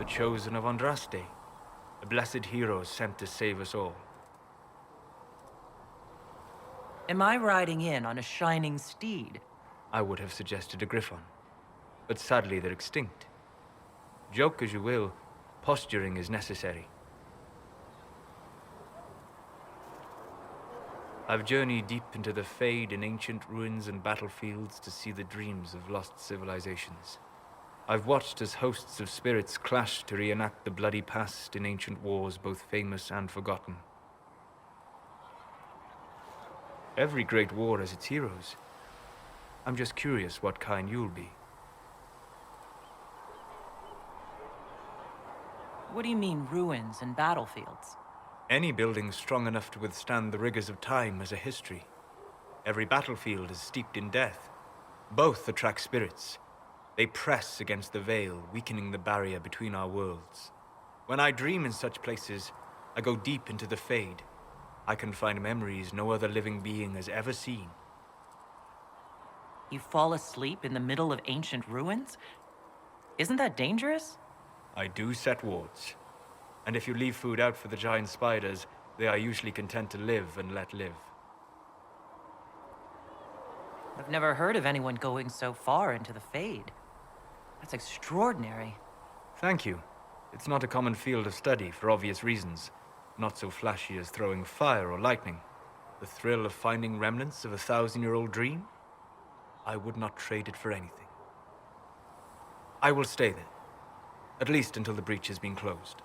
chosen of Andraste, a blessed hero sent to save us all. Am I riding in on a shining steed? I would have suggested a griffon, but sadly they're extinct. Joke as you will, posturing is necessary. I've journeyed deep into the Fade in ancient ruins and battlefields to see the dreams of lost civilizations. I've watched as hosts of spirits clash to reenact the bloody past in ancient wars both famous and forgotten. Every great war has its heroes. I'm just curious what kind you'll be. What do you mean, ruins and battlefields? Any building strong enough to withstand the rigors of time has a history. Every battlefield is steeped in death. Both attract spirits. They press against the veil, weakening the barrier between our worlds. When I dream in such places, I go deep into the Fade. I can find memories no other living being has ever seen. You fall asleep in the middle of ancient ruins? Isn't that dangerous? I do set wards. And if you leave food out for the giant spiders, they are usually content to live and let live. I've never heard of anyone going so far into the Fade. That's extraordinary. Thank you. It's not a common field of study for obvious reasons. Not so flashy as throwing fire or lightning. The thrill of finding remnants of a 1,000-year-old dream? I would not trade it for anything. I will stay there. At least until the breach has been closed.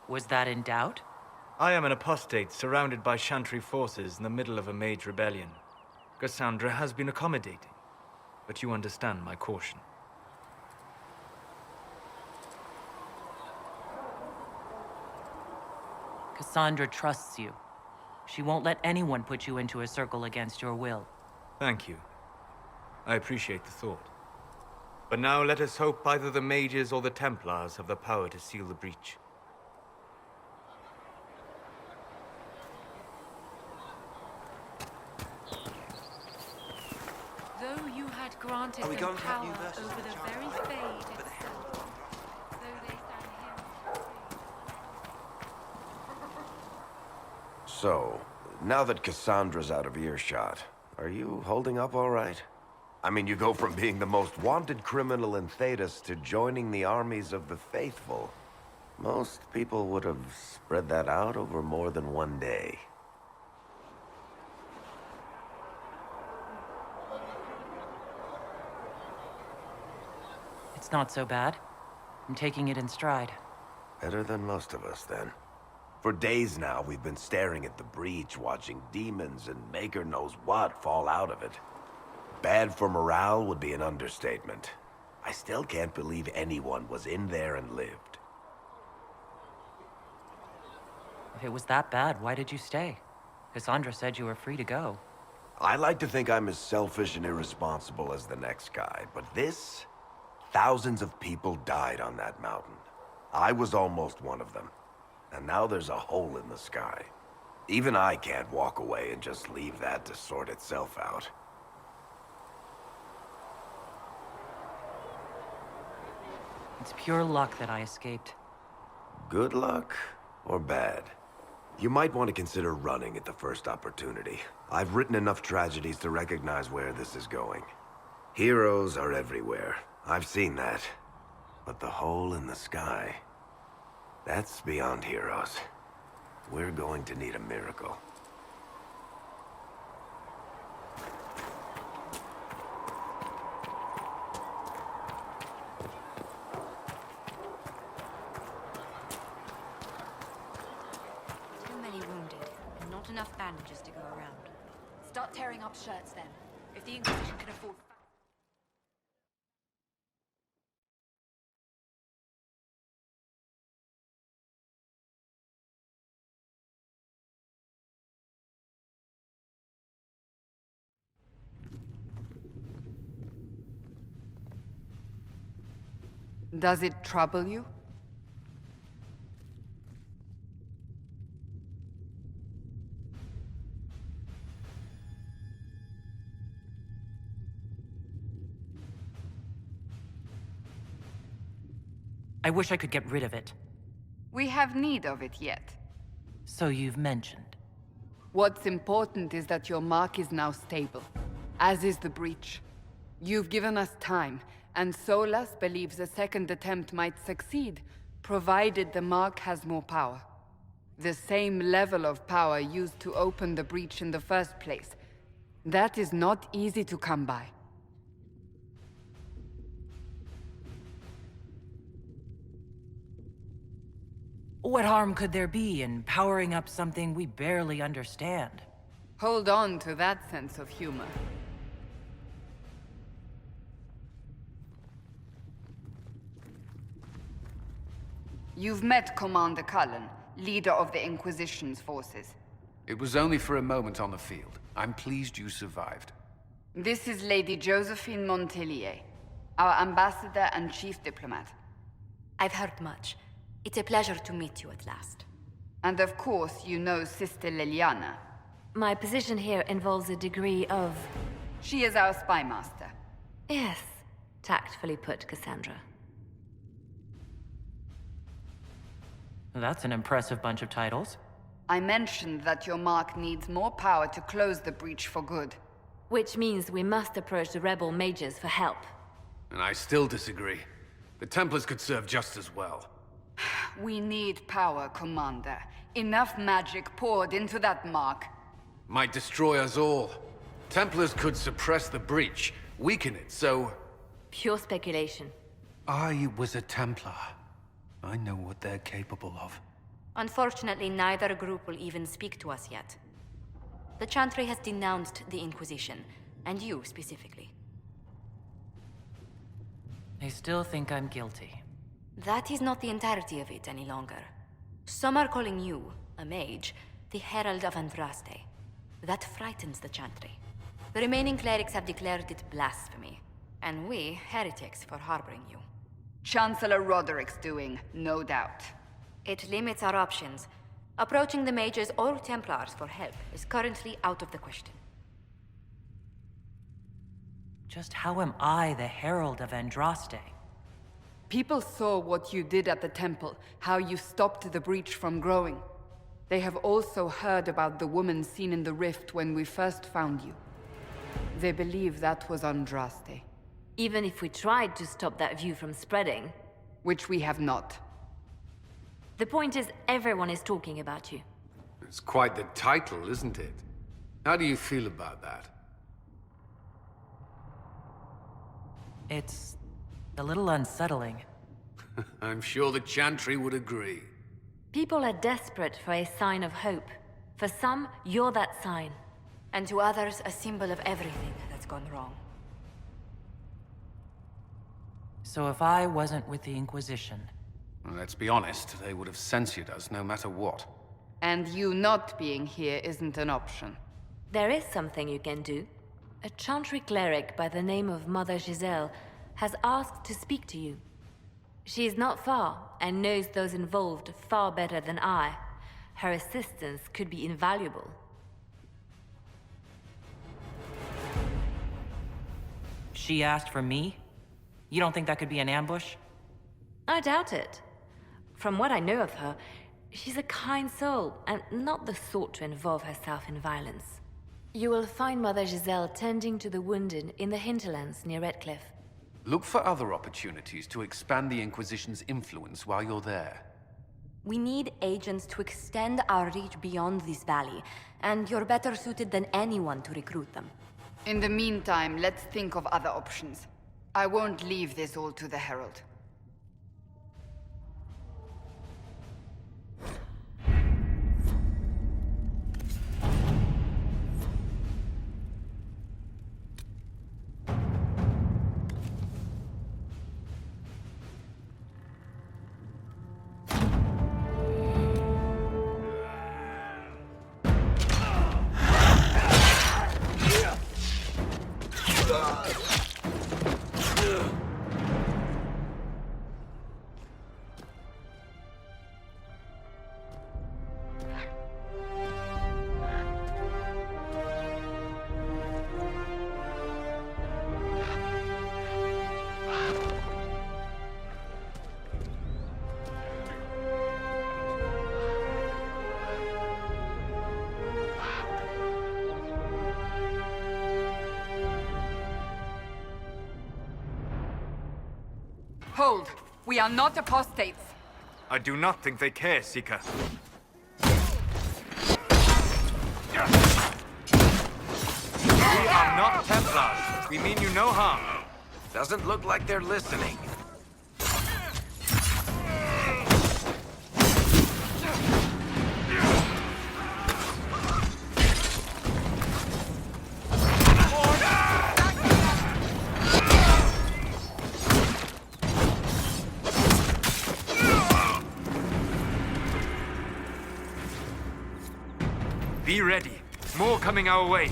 Was that in doubt? I am an apostate surrounded by Chantry forces in the middle of a mage rebellion. Cassandra has been accommodating, but you understand my caution. Cassandra trusts you. She won't let anyone put you into a circle against your will. Thank you. I appreciate the thought. But now let us hope either the mages or the Templars have the power to seal the breach. Though you had granted them power over the very Fade itself, though they stand here. So, now that Cassandra's out of earshot, are you holding up all right? I mean, you go from being the most wanted criminal in Thedas to joining the armies of the faithful. Most people would have spread that out over more than one day. It's not so bad. I'm taking it in stride. Better than most of us, then. For days now, we've been staring at the breach, watching demons and maker knows what fall out of it. Bad for morale would be an understatement. I still can't believe anyone was in there and lived. If it was that bad, why did you stay? Cassandra said you were free to go. I like to think I'm as selfish and irresponsible as the next guy, but this... Thousands of people died on that mountain. I was almost one of them. And now there's a hole in the sky. Even I can't walk away and just leave that to sort itself out. It's pure luck that I escaped. Good luck or bad? You might want to consider running at the first opportunity. I've written enough tragedies to recognize where this is going. Heroes are everywhere. I've seen that. But the hole in the sky... that's beyond heroes. We're going to need a miracle. Too many wounded, and not enough bandages to go around. Start tearing up shirts then. If the Inquisition can afford... Does it trouble you? I wish I could get rid of it. We have need of it yet. So you've mentioned. What's important is that your mark is now stable, as is the breach. You've given us time, and Solas believes a second attempt might succeed, provided the mark has more power. The same level of power used to open the breach in the first place. That is not easy to come by. What harm could there be in powering up something we barely understand? Hold on to that sense of humor. You've met Commander Cullen, leader of the Inquisition's forces. It was only for a moment on the field. I'm pleased you survived. This is Lady Josephine Montelier, our ambassador and chief diplomat. I've heard much. It's a pleasure to meet you at last. And of course, you know Sister Liliana. My position here involves a degree of... She is our spy master. Yes, tactfully put, Cassandra. That's an impressive bunch of titles. I mentioned that your mark needs more power to close the breach for good. Which means we must approach the rebel mages for help. And I still disagree. The Templars could serve just as well. We need power, Commander. Enough magic poured into that mark. Might destroy us all. Templars could suppress the breach, weaken it, so... Pure speculation. I was a Templar. I know what they're capable of. Unfortunately, neither group will even speak to us yet. The Chantry has denounced the Inquisition, and you specifically. They still think I'm guilty. That is not the entirety of it any longer. Some are calling you, a mage, the Herald of Andraste. That frightens the Chantry. The remaining clerics have declared it blasphemy, and we, heretics, for harboring you. Chancellor Roderick's doing, no doubt. It limits our options. Approaching the mages or Templars for help is currently out of the question. Just how am I the Herald of Andraste? People saw what you did at the temple, how you stopped the breach from growing. They have also heard about the woman seen in the rift when we first found you. They believe that was Andraste. Even if we tried to stop that view from spreading. Which we have not. The point is, everyone is talking about you. It's quite the title, isn't it? How do you feel about that? It's a little unsettling. I'm sure the Chantry would agree. People are desperate for a sign of hope. For some, you're that sign. And to others, a symbol of everything that's gone wrong. So if I wasn't with the Inquisition... Well, let's be honest, they would have censored us no matter what. And you not being here isn't an option. There is something you can do. A Chantry cleric by the name of Mother Giselle has asked to speak to you. She is not far, and knows those involved far better than I. Her assistance could be invaluable. She asked for me? You don't think that could be an ambush? I doubt it. From what I know of her, she's a kind soul, and not the sort to involve herself in violence. You will find Mother Giselle tending to the wounded in the hinterlands near Redcliffe. Look for other opportunities to expand the Inquisition's influence while you're there. We need agents to extend our reach beyond this valley, and you're better suited than anyone to recruit them. In the meantime, let's think of other options. I won't leave this all to the Herald. Hold. We are not apostates. I do not think they care, Seeker. We are not Templars. We mean you no harm. Doesn't look like they're listening. Be ready. More coming our way.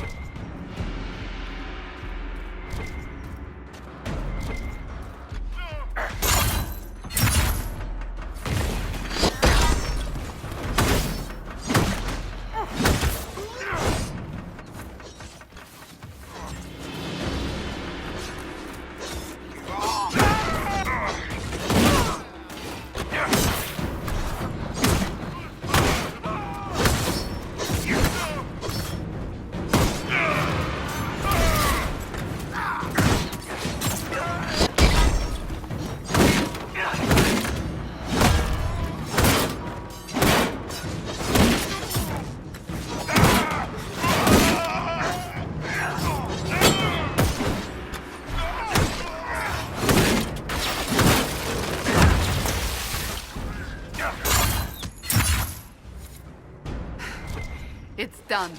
It's done.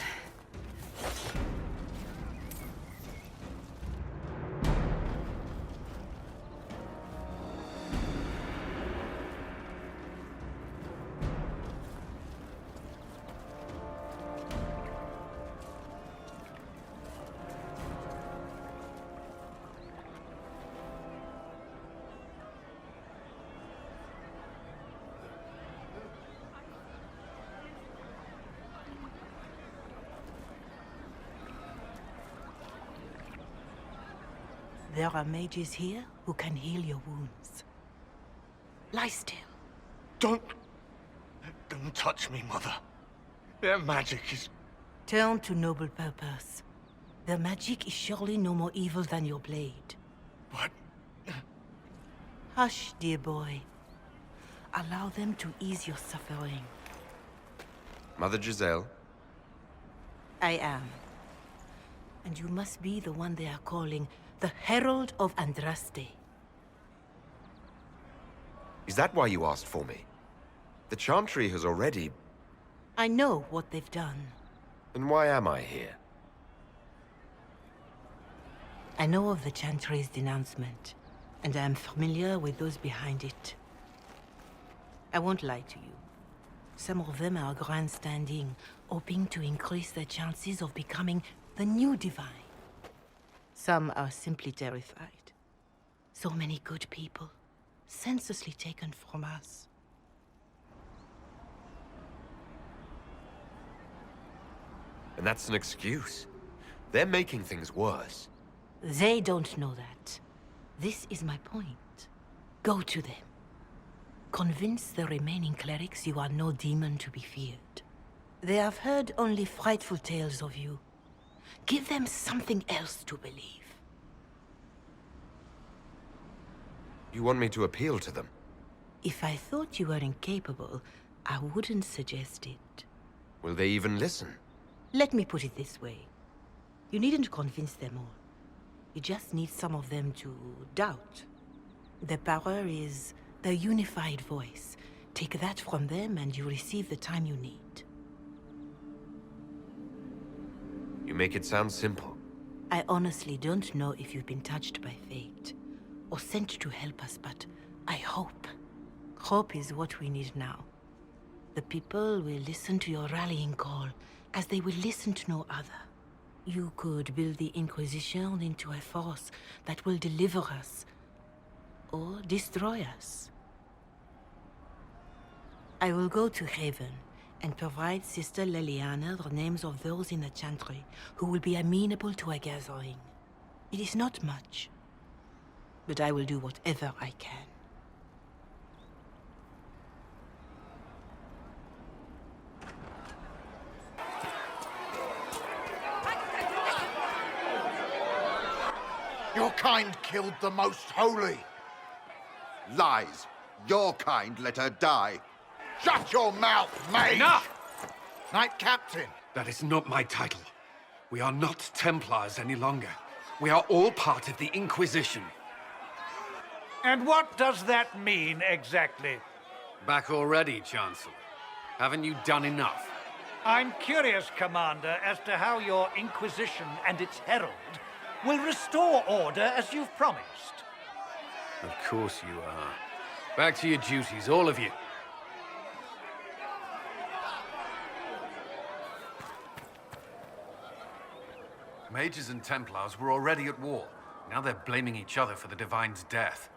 There are mages here who can heal your wounds. Lie still. Don't touch me, Mother. Their magic is... Turn to noble purpose. Their magic is surely no more evil than your blade. What? Hush, dear boy. Allow them to ease your suffering. Mother Giselle? I am. And you must be the one they are calling the Herald of Andraste. Is that why you asked for me? The Chantry has already... I know what they've done. Then why am I here? I know of the Chantry's denouncement, and I am familiar with those behind it. I won't lie to you. Some of them are grandstanding, hoping to increase their chances of becoming the new divine. Some are simply terrified. So many good people, senselessly taken from us. And that's an excuse. They're making things worse. They don't know that. This is my point. Go to them. Convince the remaining clerics you are no demon to be feared. They have heard only frightful tales of you. Give them something else to believe. You want me to appeal to them? If I thought you were incapable, I wouldn't suggest it. Will they even listen? Let me put it this way. You needn't convince them all. You just need some of them to doubt. Their power is their unified voice. Take that from them and you receive the time you need. You make it sound simple. I honestly don't know if you've been touched by fate, or sent to help us, but I hope. Hope is what we need now. The people will listen to your rallying call, as they will listen to no other. You could build the Inquisition into a force that will deliver us, or destroy us. I will go to Haven, and provide Sister Leliana the names of those in the Chantry who will be amenable to a gathering. It is not much, but I will do whatever I can. Your kind killed the most holy. Lies. Your kind let her die. Shut your mouth, mate! Enough! Knight Captain! That is not my title. We are not Templars any longer. We are all part of the Inquisition. And what does that mean, exactly? Back already, Chancellor. Haven't you done enough? I'm curious, Commander, as to how your Inquisition and its herald will restore order as you've promised. Of course you are. Back to your duties, all of you. Mages and Templars were already at war. Now they're blaming each other for the Divine's death.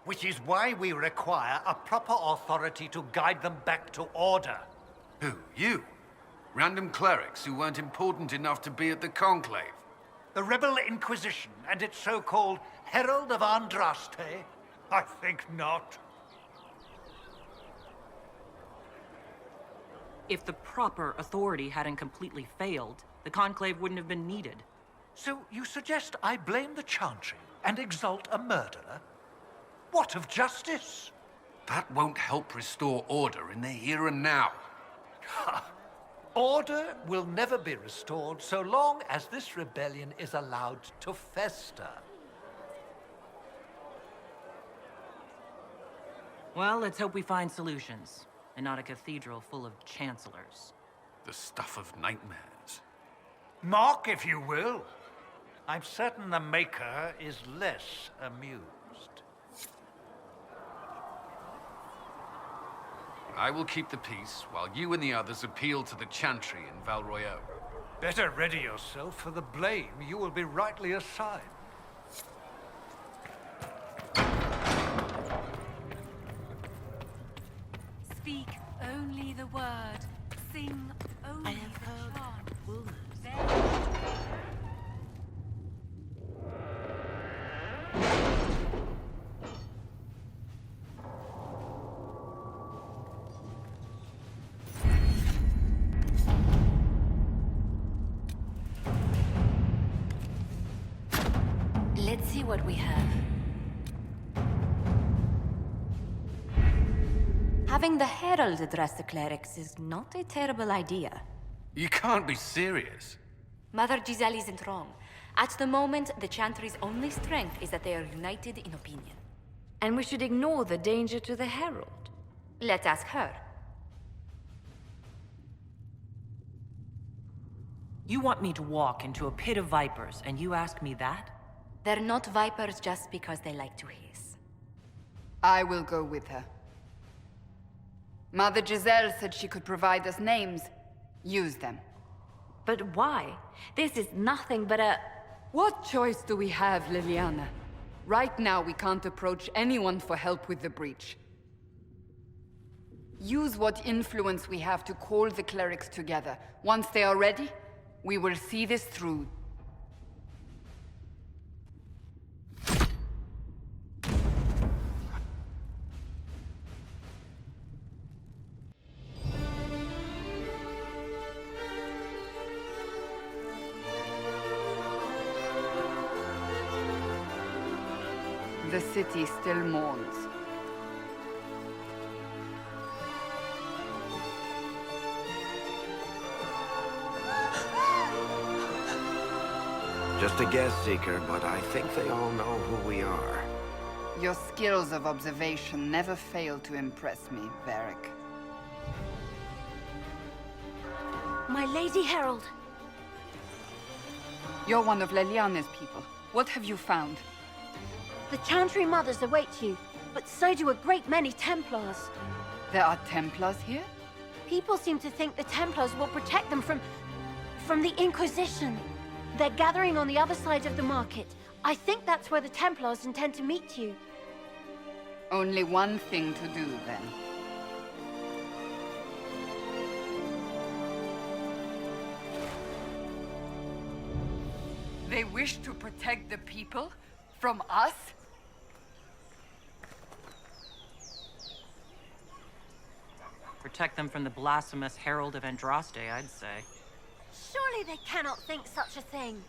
Which is why we require a proper authority to guide them back to order. Who? You? Random clerics who weren't important enough to be at the Conclave? The Rebel Inquisition and its so-called Herald of Andraste? I think not. If the proper authority hadn't completely failed, the Conclave wouldn't have been needed. So you suggest I blame the Chantry and exalt a murderer? What of justice? That won't help restore order in the here and now. Order will never be restored so long as this rebellion is allowed to fester. Well, let's hope we find solutions, and not a cathedral full of chancellors. The stuff of nightmares. Mock, if you will. I'm certain the Maker is less amused. I will keep the peace, while you and the others appeal to the Chantry in Val Royeaux. Better ready yourself for the blame you will be rightly assigned. Speak only the word. Sing only the chant. Let's see what we have. Having the Herald address the clerics is not a terrible idea. You can't be serious. Mother Giselle isn't wrong. At the moment, the Chantry's only strength is that they are united in opinion. And we should ignore the danger to the Herald. Let's ask her. You want me to walk into a pit of vipers, and you ask me that? They're not vipers just because they like to hiss. I will go with her. Mother Giselle said she could provide us names. Use them. But why? This is nothing but a... What choice do we have, Liliana? Right now, we can't approach anyone for help with the breach. Use what influence we have to call the clerics together. Once they are ready, we will see this through. The city still mourns. Just a guess, Seeker, but I think they all know who we are. Your skills of observation never fail to impress me, Varric. My Lady Herald. You're one of Leliane's people. What have you found? The Chantry mothers await you, but so do a great many Templars. There are Templars here? People seem to think the Templars will protect them from the Inquisition. They're gathering on the other side of the market. I think that's where the Templars intend to meet you. Only one thing to do, then. They wish to protect the people? From us? Protect them from the blasphemous Herald of Andraste, I'd say. Surely they cannot think such a thing.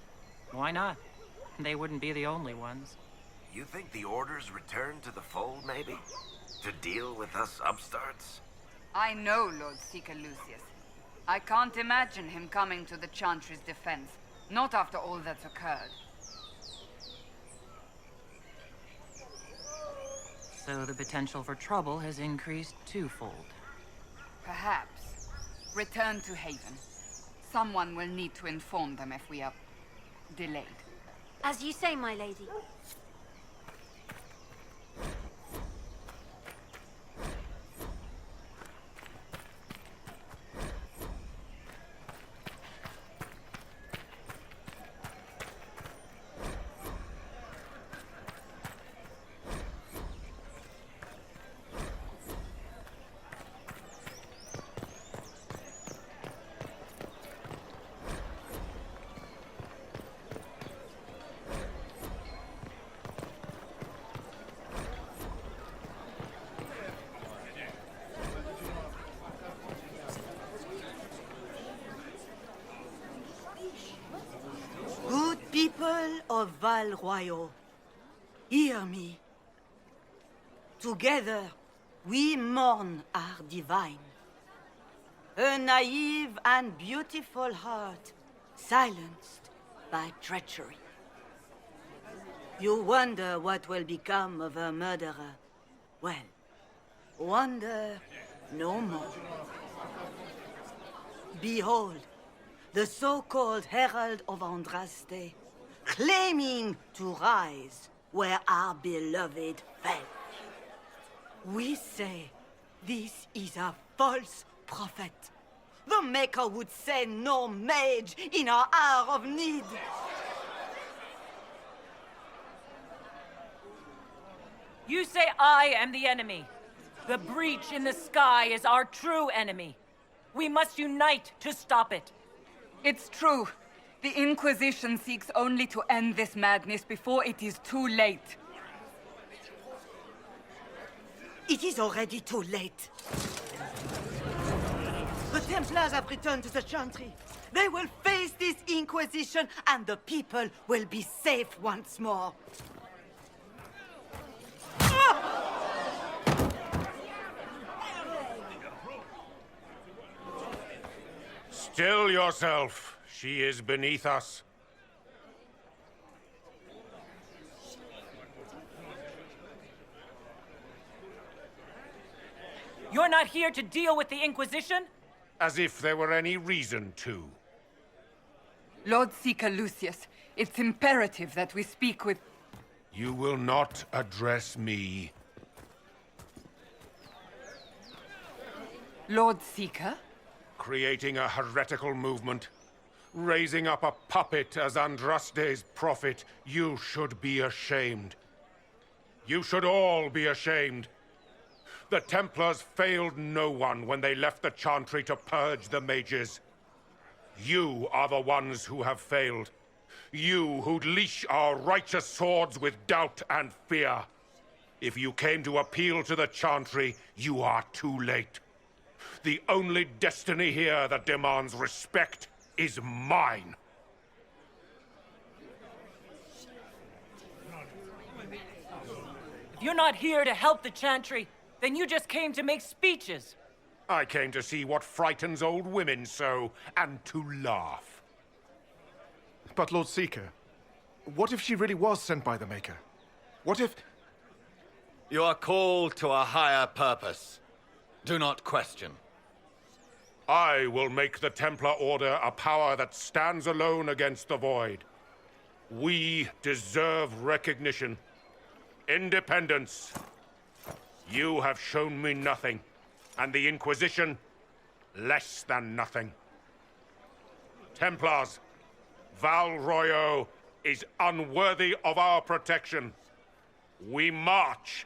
Why not? They wouldn't be the only ones. You think the Order's returned to the fold, maybe? To deal with us upstarts? I know Lord Seeker Lucius. I can't imagine him coming to the Chantry's defense. Not after all that's occurred. So the potential for trouble has increased twofold. Perhaps. Return to Haven. Someone will need to inform them if we are delayed. As you say, my lady. People of Val Royal, hear me. Together, we mourn our divine. A naive and beautiful heart, silenced by treachery. You wonder what will become of a murderer. Well, wonder no more. Behold, the so-called Herald of Andraste, claiming to rise where our beloved fell. We say this is a false prophet. The Maker would send no mage in our hour of need. You say I am the enemy. The breach in the sky is our true enemy. We must unite to stop it. It's true. The Inquisition seeks only to end this madness before it is too late. It is already too late. The Templars have returned to the Chantry. They will face this Inquisition, and the people will be safe once more. Still yourself. She is beneath us. You're not here to deal with the Inquisition? As if there were any reason to. Lord Seeker Lucius, it's imperative that we speak with... You will not address me. Lord Seeker? Creating a heretical movement. Raising up a puppet as Andraste's prophet. You should be ashamed. You should all be ashamed. The Templars failed no one when they left the Chantry to purge the mages. You are the ones who have failed. You who'd leash our righteous swords with doubt and fear. If you came to appeal to the Chantry, you are too late. The only destiny here that demands respect is mine. If you're not here to help the Chantry, then you just came to make speeches. I came to see what frightens old women so, and to laugh. But Lord Seeker, what if she really was sent by the Maker? What if... You are called to a higher purpose. Do not question. I will make the Templar Order a power that stands alone against the Void. We deserve recognition. Independence. You have shown me nothing, and the Inquisition, less than nothing. Templars, Val Royal is unworthy of our protection. We march.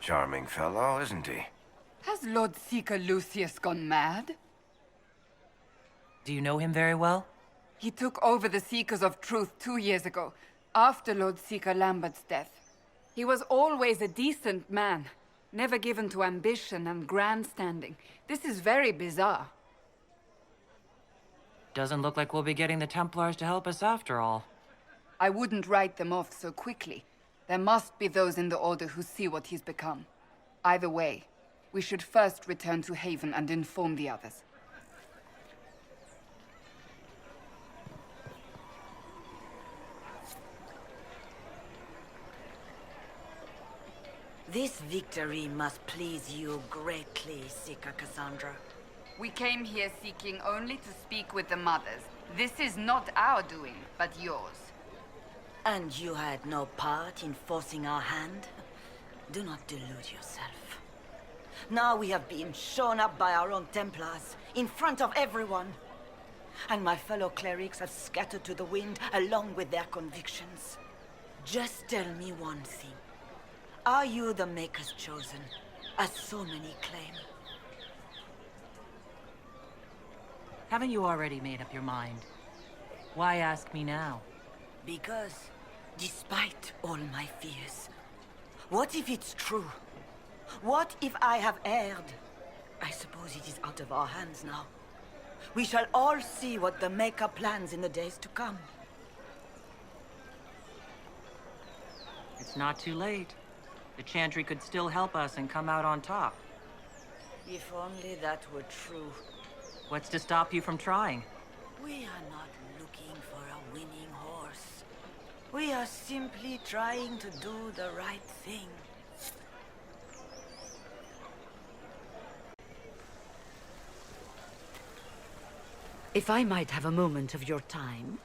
Charming fellow, isn't he? Has Lord Seeker Lucius gone mad? Do you know him very well? He took over the Seekers of Truth 2 years ago, after Lord Seeker Lambert's death. He was always a decent man, never given to ambition and grandstanding. This is very bizarre. Doesn't look like we'll be getting the Templars to help us after all. I wouldn't write them off so quickly. There must be those in the Order who see what he's become. Either way, we should first return to Haven and inform the others. This victory must please you greatly, Seeker Cassandra. We came here seeking only to speak with the mothers. This is not our doing, but yours. And you had no part in forcing our hand? Do not delude yourself. Now we have been shown up by our own Templars, in front of everyone. And my fellow clerics have scattered to the wind along with their convictions. Just tell me one thing. Are you the Maker's chosen, as so many claim? Haven't you already made up your mind? Why ask me now? Because, despite all my fears, what if it's true? What if I have erred? I suppose it is out of our hands now. We shall all see what the Maker plans in the days to come. It's not too late. The Chantry could still help us and come out on top. If only that were true. What's to stop you from trying? We are not looking for a winning horse. We are simply trying to do the right thing. If I might have a moment of your time.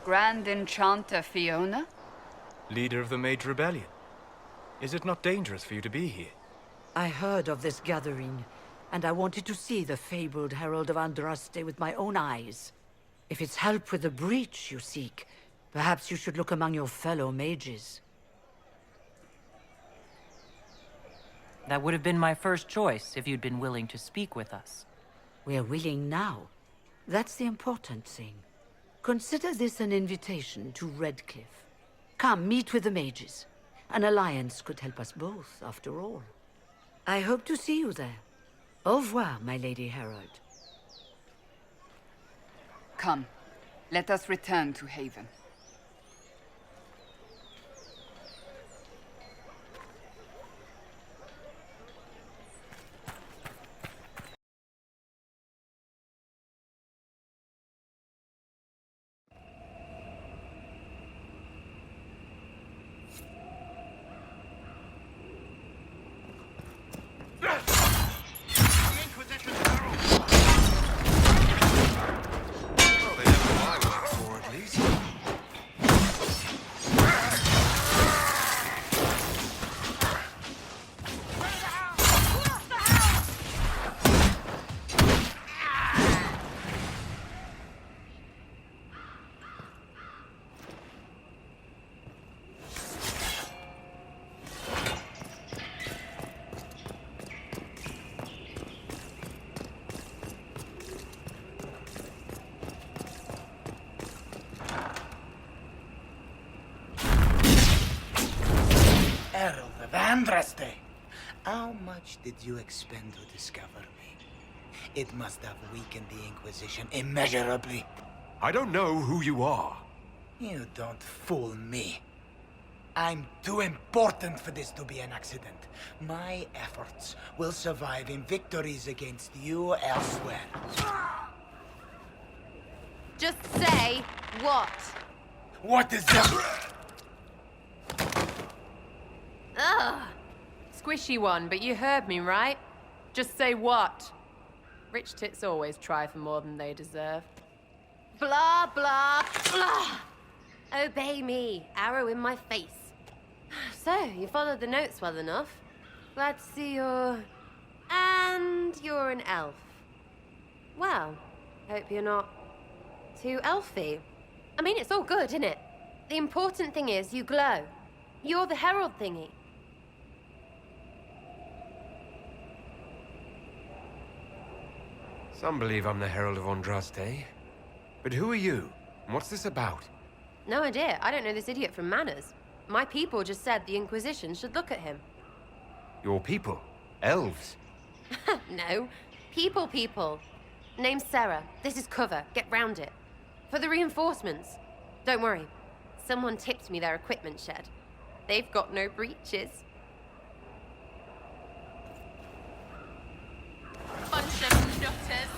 Grand Enchanter Fiona? Leader of the Mage Rebellion. Is it not dangerous for you to be here? I heard of this gathering, and I wanted to see the fabled Herald of Andraste with my own eyes. If it's help with the breach you seek, perhaps you should look among your fellow mages. That would have been my first choice if you'd been willing to speak with us. We're willing now. That's the important thing. Consider this an invitation to Redcliffe. Come, meet with the mages. An alliance could help us both, after all. I hope to see you there. Au revoir, my Lady Herald. Come, let us return to Haven. Herald of Andraste! How much did you expend to discover me? It must have weakened the Inquisition immeasurably. I don't know who you are. You don't fool me. I'm too important for this to be an accident. My efforts will survive in victories against you elsewhere. Just say what? What is that? Ugh! Squishy one, but you heard me, right? Just say what? Rich tits always try for more than they deserve. Blah, blah, blah! Obey me. Arrow in my face. So, you followed the notes well enough. Glad to see you're... And you're an elf. Well, hope you're not too elfy. I mean, it's all good, isn't it? The important thing is you glow. You're the herald thingy. Some believe I'm the Herald of Andraste. But who are you? And what's this about? No idea. I don't know this idiot from Manners. My people just said the Inquisition should look at him. Your people? Elves? No. People. Name's Sarah. This is cover. Get round it. For the reinforcements. Don't worry. Someone tipped me their equipment shed. They've got no breaches. Bunch of nutters.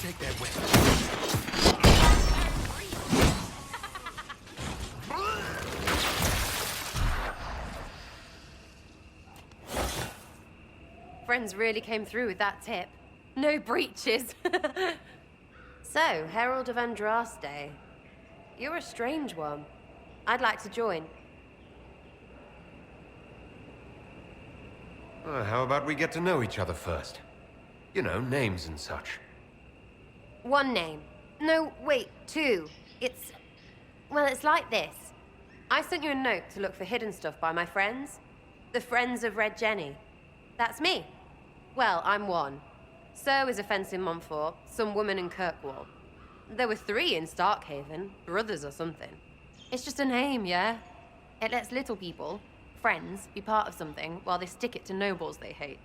Take their weapons. Friends really came through with that tip. No breaches. So, Herald of Andraste. You're a strange one. I'd like to join. How about we get to know each other first? You know, names and such. One name. No, wait, two. Well, it's like this. I sent you a note to look for hidden stuff by my friends. The Friends of Red Jenny. That's me. Well, I'm one. So is a fence in Montfort, some woman in Kirkwall. There were 3 in Starkhaven, brothers or something. It's just a name, yeah? It lets little people, friends, be part of something while they stick it to nobles they hate.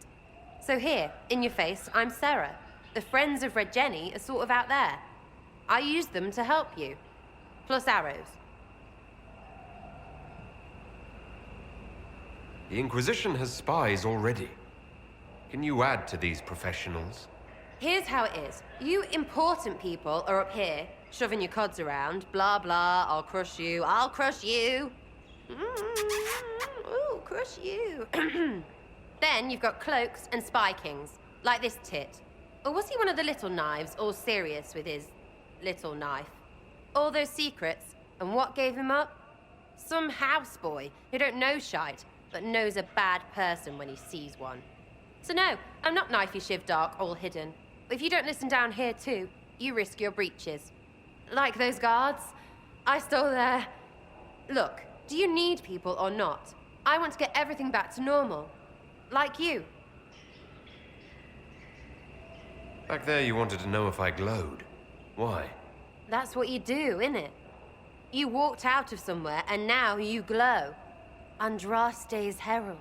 So here, in your face, I'm Sarah. The Friends of Red Jenny are sort of out there. I used them to help you. Plus arrows. The Inquisition has spies already. Can you add to these professionals? Here's how it is. You important people are up here, shoving your cods around. Blah, blah, I'll crush you. Ooh, crush you. Then you've got cloaks and spy kings, like this tit. Or was he one of the little knives, all serious with his little knife? All those secrets, and what gave him up? Some houseboy who don't know shite, but knows a bad person when he sees one. So no, I'm not knifey shiv dark, all hidden. If you don't listen down here too, you risk your breeches. Like those guards, I stole their... Look, do you need people or not? I want to get everything back to normal. Like you. Back there you wanted to know if I glowed. Why? That's what you do, innit? You walked out of somewhere and now you glow. Andraste's herald.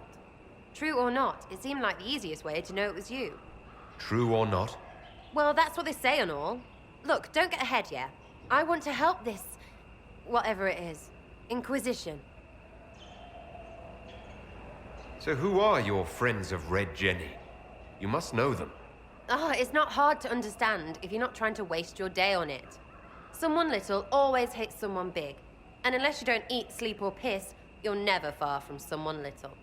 True or not, it seemed like the easiest way to know it was you. True or not? Well, that's what they say and all. Look, don't get ahead yet. I want to help this... whatever it is. Inquisition. So who are your Friends of Red Jenny? You must know them. It's not hard to understand if you're not trying to waste your day on it. Someone little always hates someone big. And unless you don't eat, sleep, or piss, you're never far from someone little.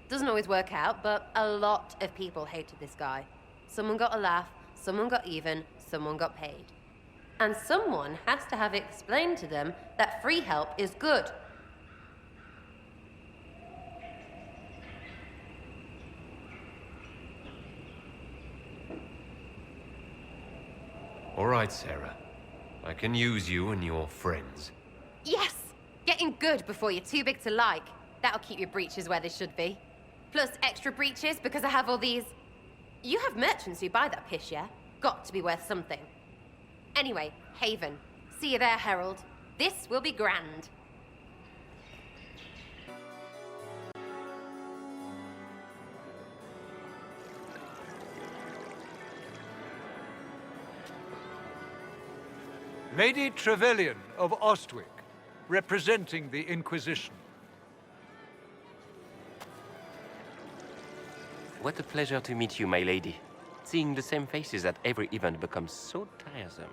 Doesn't always work out, but a lot of people hated this guy. Someone got a laugh, someone got even, someone got paid. And someone has to have explained to them that free help is good. All right, Sarah. I can use you and your friends. Yes! Getting good before you're too big to like. That'll keep your breeches where they should be. Plus extra breeches because I have all these... You have merchants who buy that piss, yeah? Got to be worth something. Anyway, Haven. See you there, Herald. This will be grand. Lady Trevelyan of Ostwick, representing the Inquisition. What a pleasure to meet you, my lady. Seeing the same faces at every event becomes so tiresome.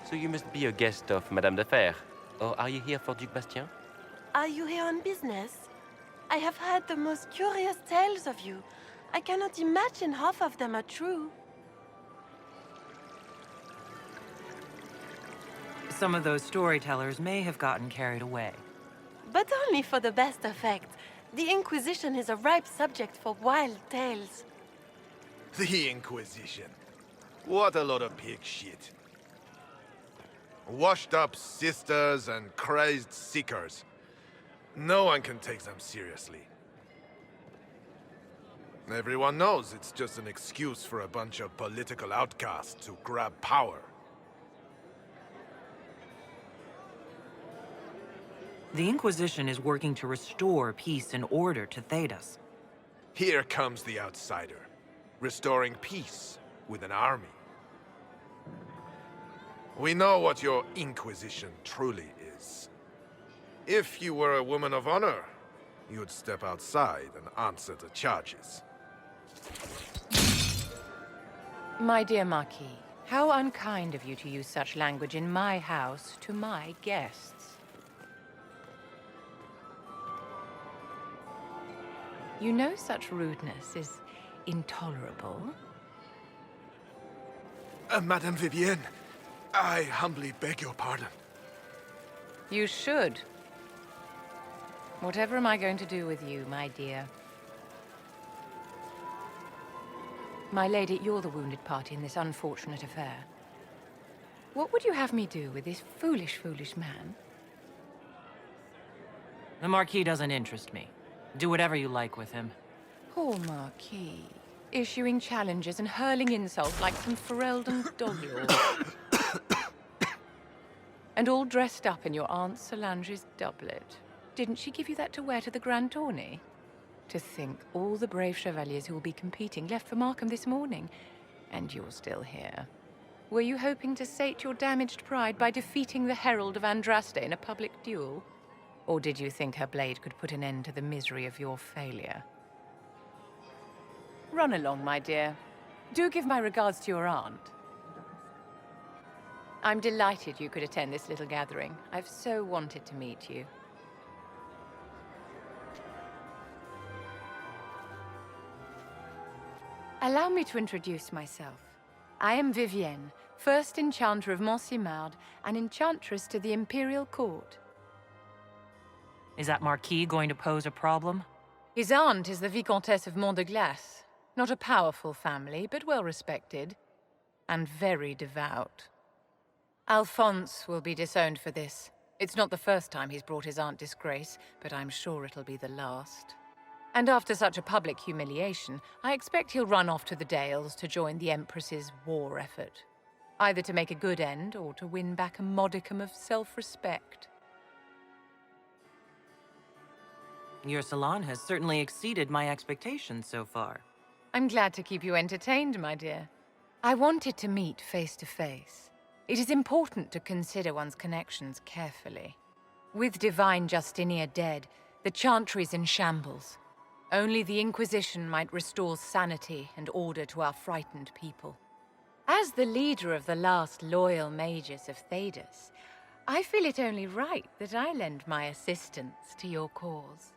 So you must be a guest of Madame de Fer, or are you here for Duc Bastien? Are you here on business? I have heard the most curious tales of you. I cannot imagine half of them are true. Some of those storytellers may have gotten carried away. But only for the best effect. The Inquisition is a ripe subject for wild tales. The Inquisition. What a lot of pig shit. Washed up sisters and crazed seekers. No one can take them seriously. Everyone knows it's just an excuse for a bunch of political outcasts to grab power. The Inquisition is working to restore peace and order to Thedas. Here comes the outsider, restoring peace with an army. We know what your Inquisition truly is. If you were a woman of honor, you'd step outside and answer the charges. My dear Marquis, how unkind of you to use such language in my house to my guests. You know such rudeness is intolerable. Madame Vivienne, I humbly beg your pardon. You should. Whatever am I going to do with you, my dear? My lady, you're the wounded party in this unfortunate affair. What would you have me do with this foolish, foolish man? The Marquis doesn't interest me. Do whatever you like with him. Poor Marquis. Issuing challenges and hurling insults like some Ferelden dog-lord. And all dressed up in your Aunt Solange's doublet. Didn't she give you that to wear to the Grand Tourney? To think all the brave chevaliers who will be competing left for Markham this morning, and you're still here. Were you hoping to sate your damaged pride by defeating the Herald of Andraste in a public duel? Or did you think her blade could put an end to the misery of your failure? Run along, my dear. Do give my regards to your aunt. I'm delighted you could attend this little gathering. I've so wanted to meet you. Allow me to introduce myself. I am Vivienne, first Enchanter of Montsimard and Enchantress to the Imperial Court. Is that Marquis going to pose a problem? His aunt is the Vicomtesse of Mont de Glace. Not a powerful family, but well respected. And very devout. Alphonse will be disowned for this. It's not the first time he's brought his aunt disgrace, but I'm sure it'll be the last. And after such a public humiliation, I expect he'll run off to the Dales to join the Empress's war effort. Either to make a good end, or to win back a modicum of self-respect. Your salon has certainly exceeded my expectations so far. I'm glad to keep you entertained, my dear. I wanted to meet face to face. It is important to consider one's connections carefully. With Divine Justinia dead, the Chantry's in shambles. Only the Inquisition might restore sanity and order to our frightened people. As the leader of the last loyal mages of Thedas, I feel it only right that I lend my assistance to your cause.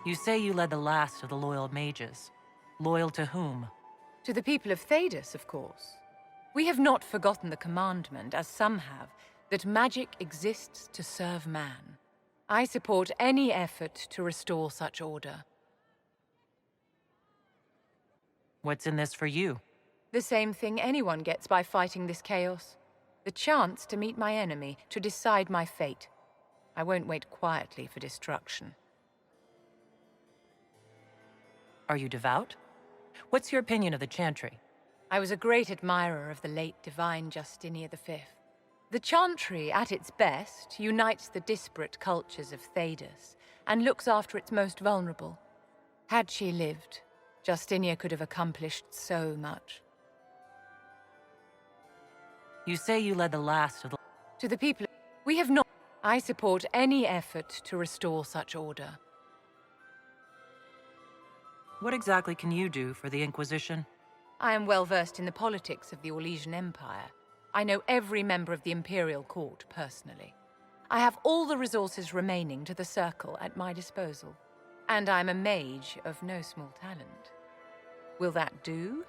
You say you led the last of the loyal mages. Loyal to whom? To the people of Thedas, of course. We have not forgotten the commandment, as some have, that magic exists to serve man. I support any effort to restore such order. What's in this for you? The same thing anyone gets by fighting this chaos. The chance to meet my enemy, to decide my fate. I won't wait quietly for destruction. Are you devout? What's your opinion of the Chantry? I was a great admirer of the late Divine Justinia V. The Chantry, at its best, unites the disparate cultures of Thedas and looks after its most vulnerable. Had she lived, Justinia could have accomplished so much. You say you led the last of the... To the people, we have not... I support any effort to restore such order. What exactly can you do for the Inquisition? I am well versed in the politics of the Orlesian Empire. I know every member of the Imperial Court personally. I have all the resources remaining to the Circle at my disposal. And I'm a mage of no small talent. Will that do?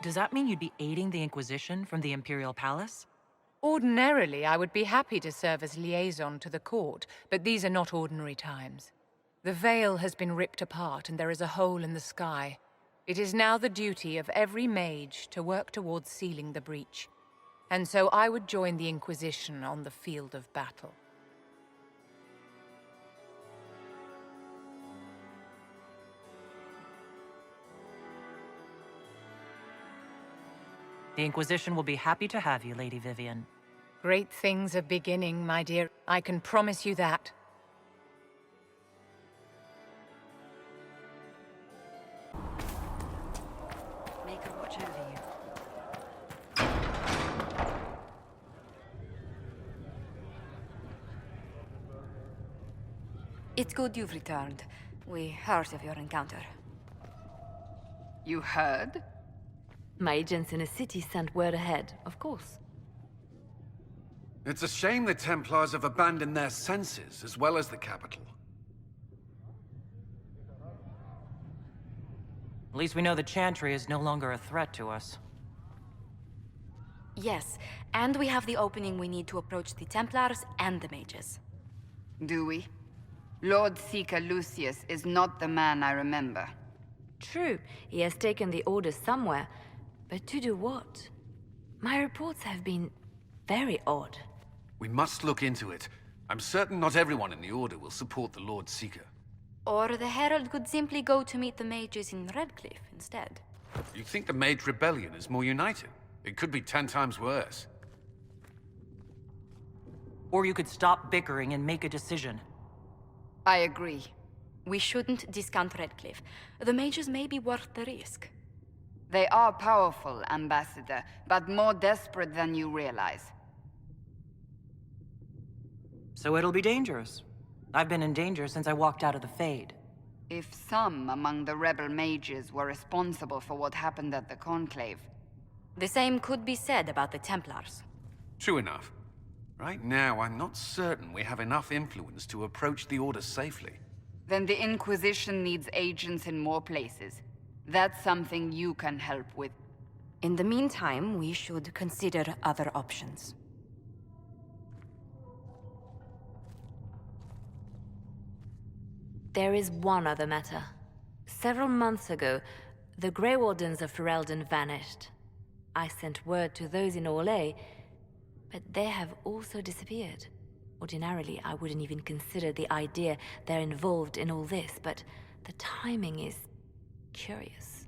Does that mean you'd be aiding the Inquisition from the Imperial Palace? Ordinarily, I would be happy to serve as liaison to the court, but these are not ordinary times. The veil has been ripped apart and there is a hole in the sky. It is now the duty of every mage to work towards sealing the breach. And so I would join the Inquisition on the field of battle. The Inquisition will be happy to have you, Lady Vivian. Great things are beginning, my dear. I can promise you that. Make her watch over you. It's good you've returned. We heard of your encounter. You heard? My agents in the city sent word ahead, of course. It's a shame the Templars have abandoned their senses, as well as the capital. At least we know the Chantry is no longer a threat to us. Yes, and we have the opening we need to approach the Templars and the mages. Do we? Lord Seeker Lucius is not the man I remember. True, he has taken the Order somewhere, but to do what? My reports have been very odd. We must look into it. I'm certain not everyone in the Order will support the Lord Seeker. Or the Herald could simply go to meet the mages in Redcliffe instead. You think the Mage Rebellion is more united? It could be 10 times worse. Or you could stop bickering and make a decision. I agree. We shouldn't discount Redcliffe. The mages may be worth the risk. They are powerful, Ambassador, but more desperate than you realize. So it'll be dangerous. I've been in danger since I walked out of the Fade. If some among the rebel mages were responsible for what happened at the Conclave... The same could be said about the Templars. True enough. Right now, I'm not certain we have enough influence to approach the Order safely. Then the Inquisition needs agents in more places. That's something you can help with. In the meantime, we should consider other options. There is one other matter. Several months ago, the Grey Wardens of Ferelden vanished. I sent word to those in Orlais, but they have also disappeared. Ordinarily, I wouldn't even consider the idea they're involved in all this, but the timing is curious.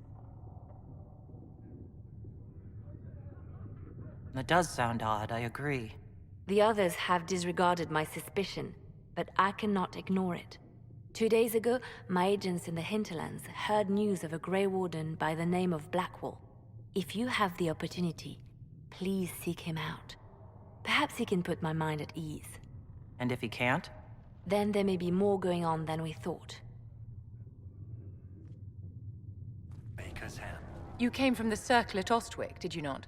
That does sound odd, I agree. The others have disregarded my suspicion, but I cannot ignore it. 2 days ago, my agents in the hinterlands heard news of a Grey Warden by the name of Blackwall. If you have the opportunity, please seek him out. Perhaps he can put my mind at ease. And if he can't? Then there may be more going on than we thought. Baker's Hand. You came from the Circle at Ostwick, did you not?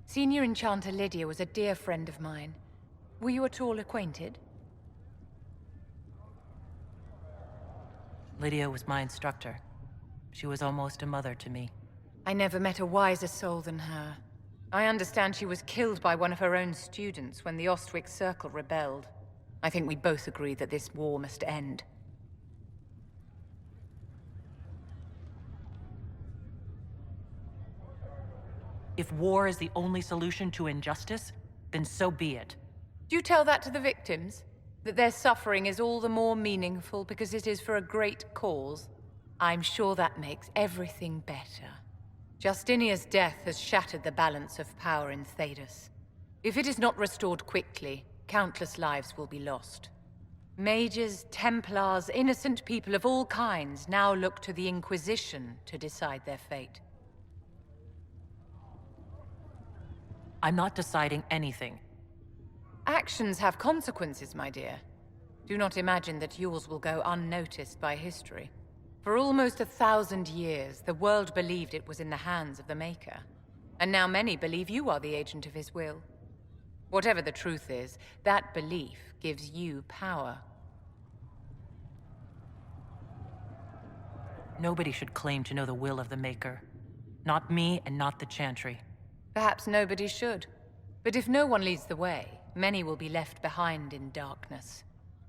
Senior Enchanter Lydia was a dear friend of mine. Were you at all acquainted? Lydia was my instructor. She was almost a mother to me. I never met a wiser soul than her. I understand she was killed by one of her own students when the Ostwick Circle rebelled. I think we both agree that this war must end. If war is the only solution to injustice, then so be it. Do you tell that to the victims? That their suffering is all the more meaningful because it is for a great cause? I'm sure that makes everything better. Justinia's death has shattered the balance of power in Thedas. If it is not restored quickly, countless lives will be lost. Mages, Templars, innocent people of all kinds now look to the Inquisition to decide their fate. I'm not deciding anything. Actions have consequences, my dear. Do not imagine that yours will go unnoticed by history. For almost 1,000 years, the world believed it was in the hands of the Maker. And now many believe you are the agent of his will. Whatever the truth is, that belief gives you power. Nobody should claim to know the will of the Maker. Not me and not the Chantry. Perhaps nobody should. But if no one leads the way, many will be left behind in darkness.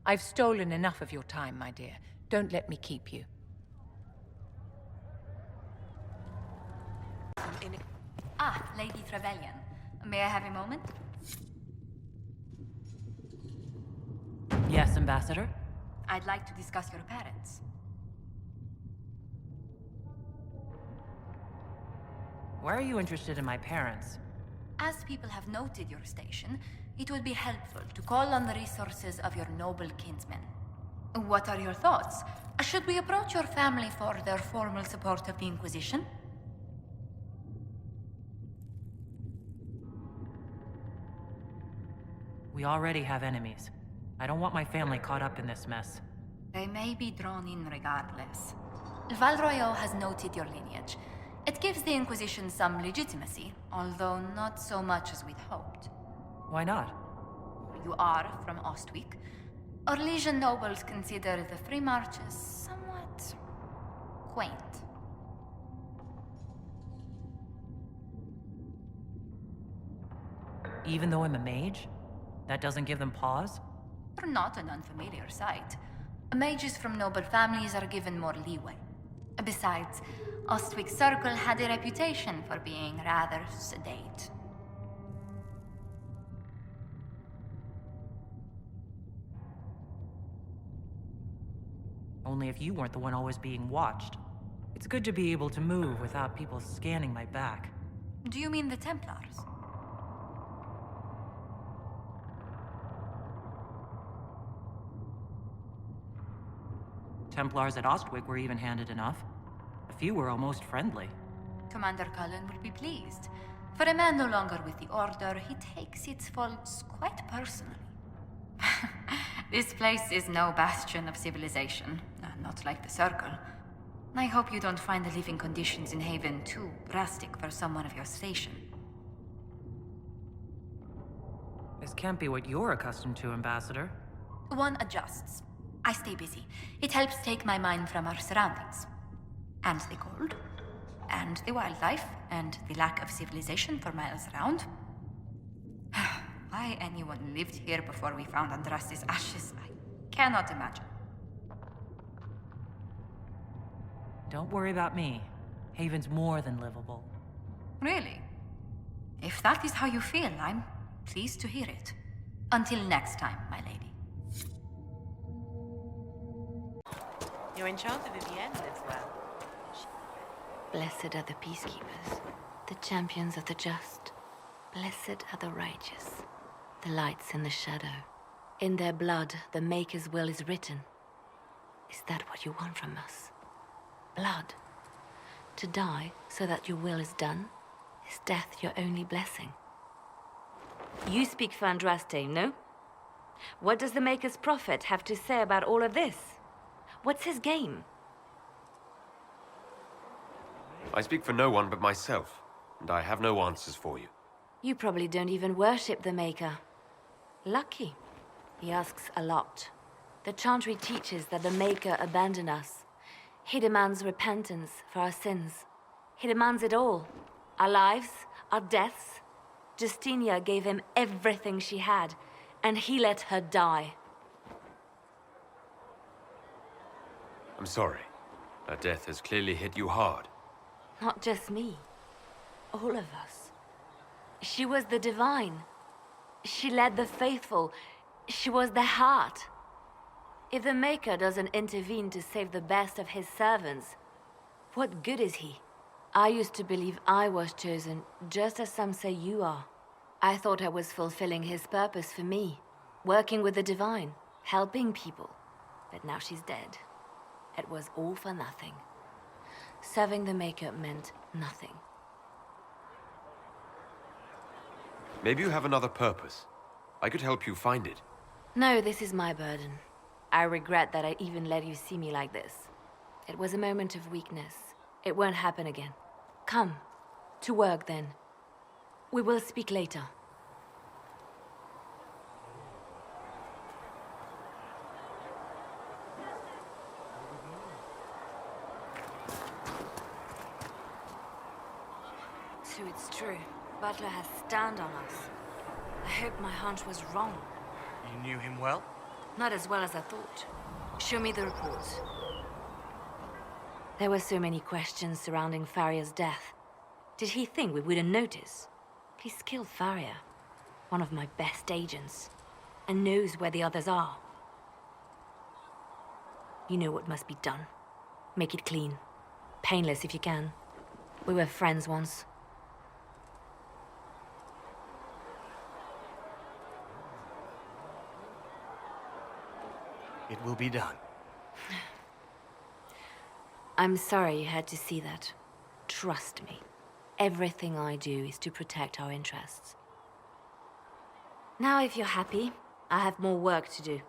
I've stolen enough of your time, my dear. Don't let me keep you. Ah, Lady Trevelyan. May I have a moment? Yes, Ambassador? I'd like to discuss your parents. Why are you interested in my parents? As people have noted your station, it would be helpful to call on the resources of your noble kinsmen. What are your thoughts? Should we approach your family for their formal support of the Inquisition? We already have enemies. I don't want my family caught up in this mess. They may be drawn in regardless. Valroyo has noted your lineage. It gives the Inquisition some legitimacy, although not so much as we'd hoped. Why not? You are from Ostwick. Orlesian nobles consider the Free Marches somewhat quaint. Even though I'm a mage? That doesn't give them pause? You're not an unfamiliar sight. Mages from noble families are given more leeway. Besides, Ostwick Circle had a reputation for being rather sedate. Only if you weren't the one always being watched. It's good to be able to move without people scanning my back. Do you mean the Templars? Templars at Ostwick were even-handed enough. A few were almost friendly. Commander Cullen will be pleased. For a man no longer with the Order, he takes its faults quite personally. This place is no bastion of civilization, not like the Circle. I hope you don't find the living conditions in Haven too drastic for someone of your station. This can't be what you're accustomed to, Ambassador. One adjusts. I stay busy. It helps take my mind from our surroundings. And the cold, and the wildlife, and the lack of civilization for miles around. Why anyone lived here before we found Andraste's ashes, I cannot imagine. Don't worry about me. Haven's more than livable. Really? If that is how you feel, I'm pleased to hear it. Until next time, my lady. Your enchanter Vivienne lives well. Blessed are the peacekeepers, the champions of the just. Blessed are the righteous, the lights in the shadow. In their blood, the Maker's will is written. Is that what you want from us? Blood? To die so that your will is done? Is death your only blessing? You speak for Andraste, no? What does the Maker's prophet have to say about all of this? What's his game? I speak for no one but myself, and I have no answers for you. You probably don't even worship the Maker. Lucky. He asks a lot. The Chantry teaches that the Maker abandoned us. He demands repentance for our sins. He demands it all. Our lives, our deaths. Justinia gave him everything she had, and he let her die. I'm sorry. Her death has clearly hit you hard. Not just me. All of us. She was the divine. She led the faithful. She was the heart. If the Maker doesn't intervene to save the best of his servants, what good is he? I used to believe I was chosen, just as some say you are. I thought I was fulfilling his purpose for me, working with the divine, helping people. But now she's dead. It was all for nothing. Serving the Maker meant nothing. Maybe you have another purpose. I could help you find it. No, this is my burden. I regret that I even let you see me like this. It was a moment of weakness. It won't happen again. Come. To work, then. We will speak later. So it's true. Butler has stand on us. I hope my hunch was wrong. You knew him well? Not as well as I thought. Show me the reports. There were so many questions surrounding Farria's death. Did he think we wouldn't notice? He's skilled farrier, one of my best agents, and knows where the others are. You know what must be done. Make it clean. Painless if you can. We were friends once. It will be done. I'm sorry you had to see that. Trust me. Everything I do is to protect our interests. Now, if you're happy, I have more work to do.